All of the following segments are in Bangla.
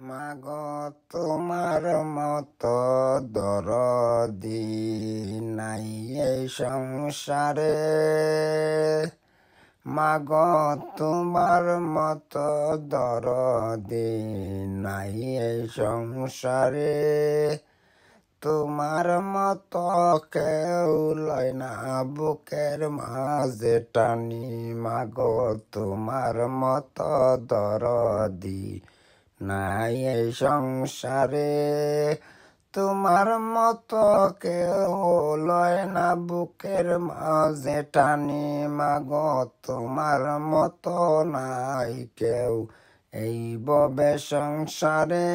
মাগো তোমার মতো দরদি নাই এই সংসারে। মাগো তোমার মতো দরদি নাই এই সংসারে। তোমার মতো কেউ লয় না বুকের মাঝে টানি। মাগো তোমার মতো দরদি নাই এই সংসারে। তোমার মতো কেউ লয় না বুকের মাঝে টানি। মাগো তোমার মতো নাই কেউ এই ববে সংসারে।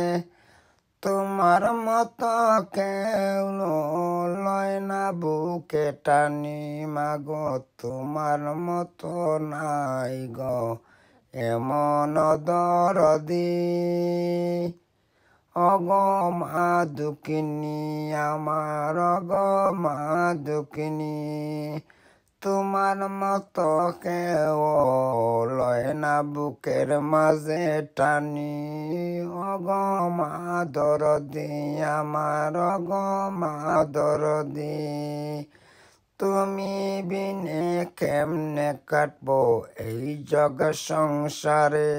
তোমার মতো কেউ লয় না বুকে টানি। মাগো তোমার মতো নাই গো এমন দরদি। অগো মা দুঃখিনী আমার অগো মা দুঃখিনী। তোমার মতো কেউ লয় না বুকের মাঝে টানি। অগো মা দরদি আমার অগো মা দরদি। তুমি বিনে কেমনে কাটবো এই জগ সংসারে।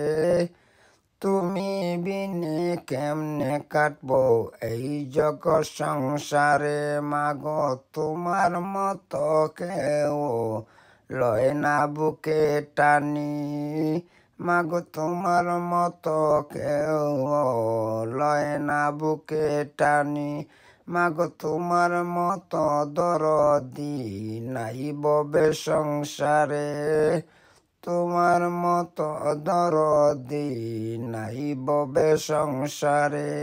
তুমি বিনে কেমনে কাটবো এই জগ সংসারে। মাগো তোমার মতো কেউ লয় না বুকে টানি। মাগো তোমার মতো কেউ লয় না বুকে টানি। মাগো তোমার মতো দরদি নাই ববে সংসারে। তোমার মতো দরদি নাই ববে সংসারে।